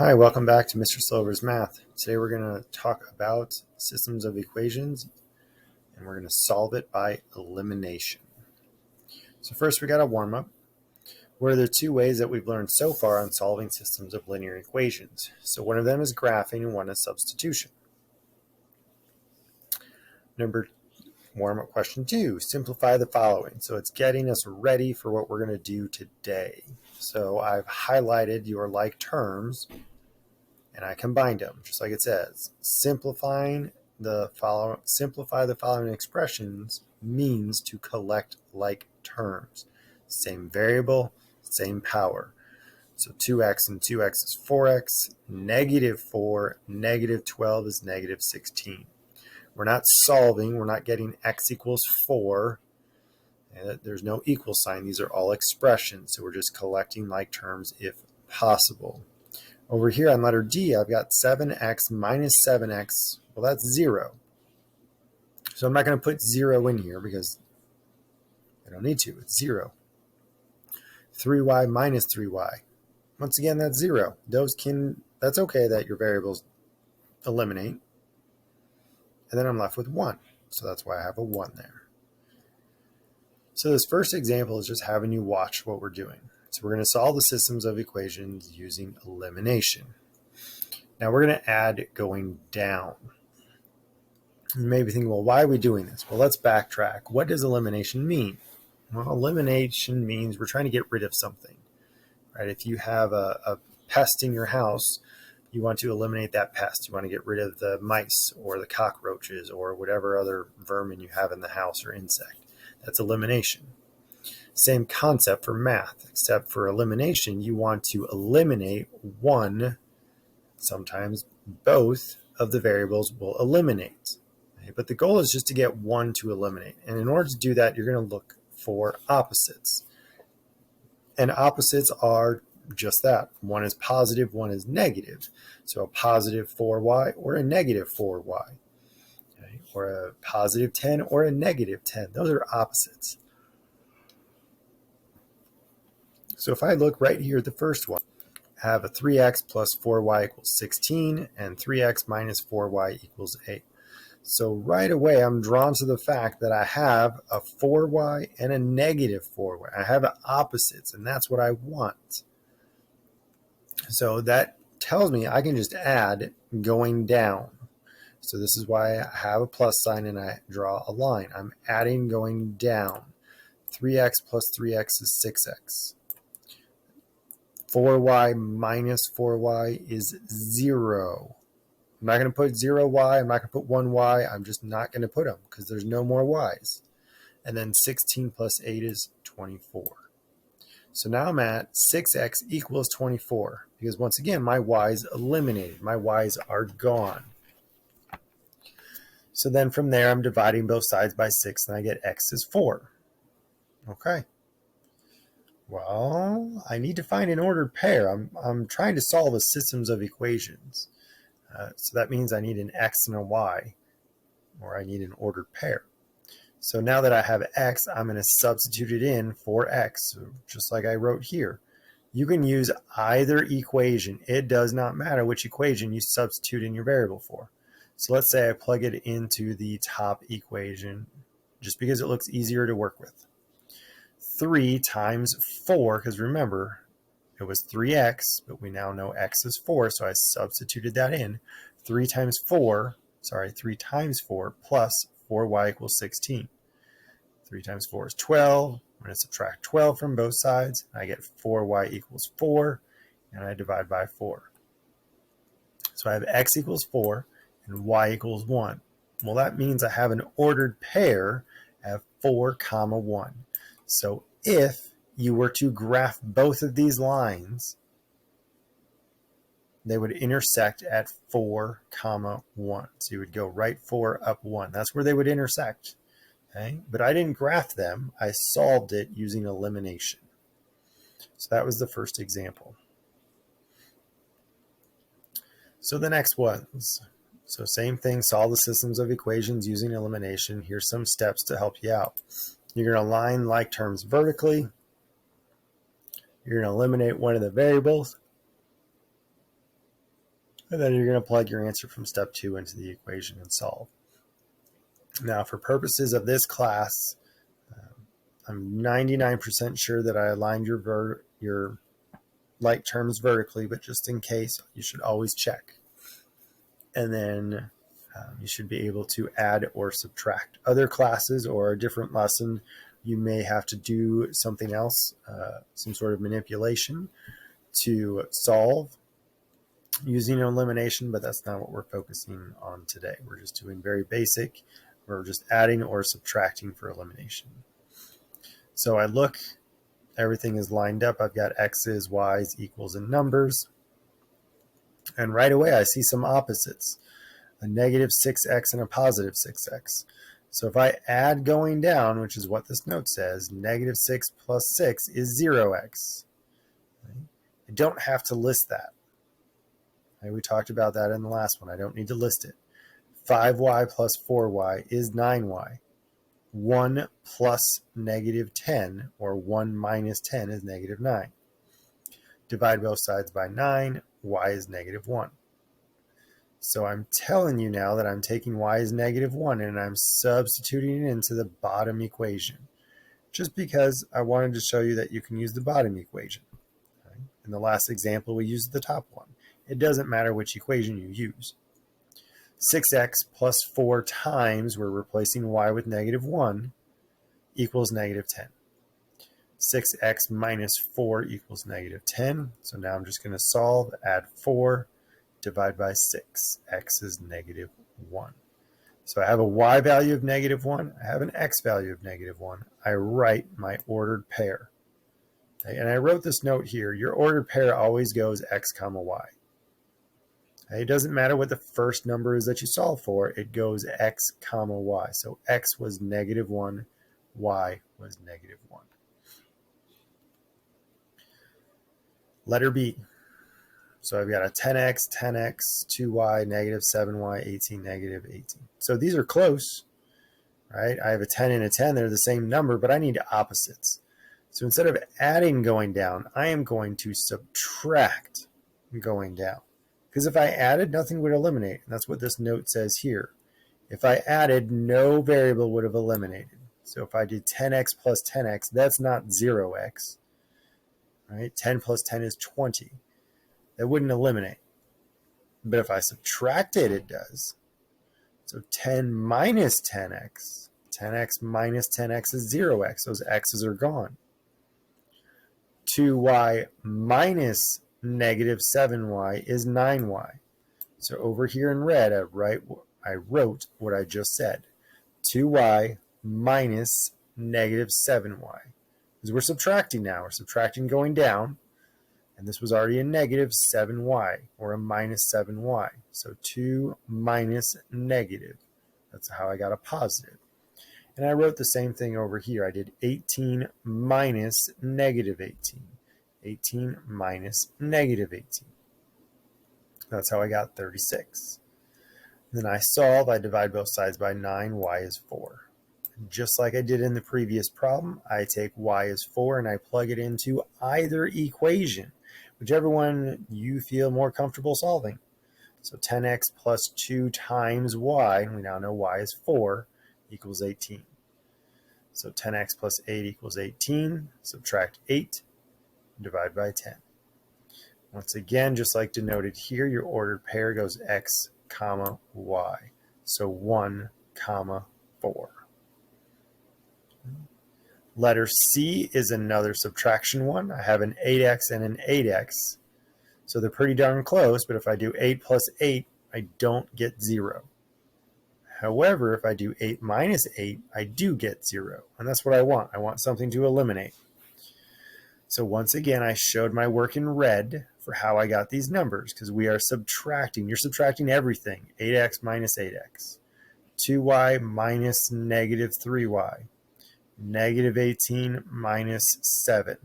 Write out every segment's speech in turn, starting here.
Hi, welcome back to Mr. Slover's Math. Today we're going to talk about systems of equations and we're going to solve it by elimination. So first we got a warm-up. What are the two ways that we've learned so far on solving systems of linear equations? So one of them is graphing and one is substitution. Warm-up question 2, simplify the following. So it's getting us ready for what we're going to do today. So I've highlighted your like terms and I combined them, just like it says. Simplify the following expressions means to collect like terms. Same variable, same power. So 2x and 2x is 4x, negative 4, negative 12 is negative 16. We're not solving, we're not getting x equals 4. There's no equal sign. These are all expressions, so we're just collecting like terms if possible. Over here on letter D, I've got 7x minus 7x. Well, that's 0. So I'm not going to put 0 in here because I don't need to. It's 0. 3y minus 3y. Once again, that's 0. That's okay that your variables eliminate. And then I'm left with 1. So that's why I have a 1 there. So this first example is just having you watch what we're doing. So we're going to solve the systems of equations using elimination. Now we're going to add going down. You may be thinking, well, why are we doing this? Well, let's backtrack. What does elimination mean? Well, elimination means we're trying to get rid of something, right? If you have a pest in your house, you want to eliminate that pest. You want to get rid of the mice or the cockroaches or whatever other vermin you have in the house or insect. That's elimination. Same concept for math, except for elimination, you want to eliminate one, sometimes both of the variables will eliminate. Okay? But the goal is just to get one to eliminate. And in order to do that, you're going to look for opposites. And opposites are just that. One is positive, one is negative. So a positive 4y or a negative 4y. Okay? Or a positive 10 or a negative 10. Those are opposites. So if I look right here at the first one, I have a 3x plus 4y equals 16 and 3x minus 4y equals 8. So right away, I'm drawn to the fact that I have a 4y and a negative 4y. I have opposites, and that's what I want. So that tells me I can just add going down. So this is why I have a plus sign and I draw a line. I'm adding going down. 3x plus 3x is 6x. 4y minus 4y is 0. I'm not going to put 0y. I'm not going to put 1y. I'm just not going to put them because there's no more y's. And then 16 plus 8 is 24. So now I'm at 6x equals 24 because once again, my y's eliminated. My y's are gone. So then from there, I'm dividing both sides by 6 and I get x is 4. Okay. Well, I need to find an ordered pair. I'm trying to solve a systems of equations. So that means I need an x and a y, or I need an ordered pair. So now that I have x, I'm going to substitute it in for x, just like I wrote here. You can use either equation. It does not matter which equation you substitute in your variable for. So let's say I plug it into the top equation, just because it looks easier to work with. 3 times 4, because remember, it was 3x, but we now know x is 4, so I substituted that in. 3 times 4 plus 4y equals 16. 3 times 4 is 12. I'm going to subtract 12 from both sides. I get 4y equals 4, and I divide by 4. So I have x equals 4 and y equals 1. Well, that means I have an ordered pair at 4, 1. So if you were to graph both of these lines, they would intersect at 4, 1. So you would go right 4, up 1. That's where they would intersect. Okay? But I didn't graph them. I solved it using elimination. So that was the first example. So the next ones. So same thing, solve the systems of equations using elimination. Here's some steps to help you out. You're going to line like terms vertically. You're going to eliminate one of the variables. And then you're going to plug your answer from step 2 into the equation and solve. Now, for purposes of this class, I'm 99% sure that I aligned your like terms vertically, but just in case, you should always check. And then you should be able to add or subtract. Other classes or a different lesson, you may have to do something else, some sort of manipulation to solve using elimination, but that's not what we're focusing on today. We're just doing very basic. We're just adding or subtracting for elimination. So I look, everything is lined up. I've got x's, y's, equals, and numbers. And right away, I see some opposites, a negative 6x and a positive 6x. So if I add going down, which is what this note says, negative 6 plus 6 is 0x. I don't have to list that. We talked about that in the last one. I don't need to list it. 5y plus 4y is 9y. 1 plus negative 10, or 1 minus 10, is negative 9. Divide both sides by 9, y is negative 1. So I'm telling you now that I'm taking y as negative 1 and I'm substituting it into the bottom equation, just because I wanted to show you that you can use the bottom equation. In the last example, we used the top one. It doesn't matter which equation you use. 6x plus 4 times, we're replacing y with negative 1, equals negative 10. 6x minus 4 equals negative 10. So now I'm just going to solve, add 4, divide by 6. X is negative 1. So I have a y value of negative 1. I have an x value of negative 1. I write my ordered pair. Okay, and I wrote this note here. Your ordered pair always goes x comma y. It doesn't matter what the first number is that you solve for. It goes x comma y. So x was negative 1. Y was negative 1. Letter B. So I've got a 10x, 10x, 2y, negative 7y, 18, negative 18. So these are close, right? I have a 10 and a 10. They're the same number, but I need opposites. So instead of adding going down, I am going to subtract going down. Because if I added, nothing would eliminate. And that's what this note says here. If I added, no variable would have eliminated. So if I did 10x plus 10x, that's not 0x. Right? 10 plus 10 is 20. That wouldn't eliminate. But if I subtract it, it does. So 10 minus 10x. 10x minus 10x is 0x. Those x's are gone. 2y minus negative 7y is 9y. So over here in red, I wrote what I just said. 2y minus negative 7y. Because we're subtracting now. We're subtracting going down. And this was already a negative 7y, or a minus 7y. So 2 minus negative. That's how I got a positive. And I wrote the same thing over here. I did 18 minus negative 18. 18 minus negative 18. That's how I got 36. Then I solve. I divide both sides by 9. Y is 4. Just like I did in the previous problem, I take y is 4 and I plug it into either equation, whichever one you feel more comfortable solving. So 10x plus 2 times y, and we now know y is 4, equals 18. So 10x plus 8 equals 18. Subtract 8, divide by 10. Once again, just like denoted here, your ordered pair goes x comma y. So 1 comma 4. Letter C is another subtraction one. I have an 8x and an 8x. So they're pretty darn close, but if I do 8 plus 8, I don't get 0. However, if I do 8 minus 8, I do get 0. And that's what I want. I want something to eliminate. So once again, I showed my work in red for how I got these numbers, because we are subtracting. You're subtracting everything. 8x minus 8x. 2y minus negative 3y. Negative 18 minus 7.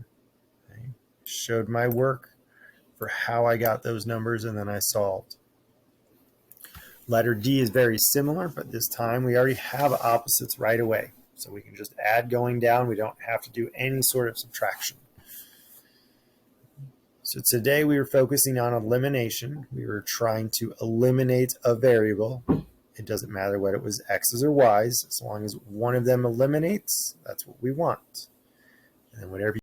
Okay. Showed my work for how I got those numbers, and then I solved. Letter D is very similar, but this time we already have opposites right away. So we can just add going down. We don't have to do any sort of subtraction. So today we were focusing on elimination. We were trying to eliminate a variable. It doesn't matter what it was, x's or y's, as long as one of them eliminates, that's what we want. And then whatever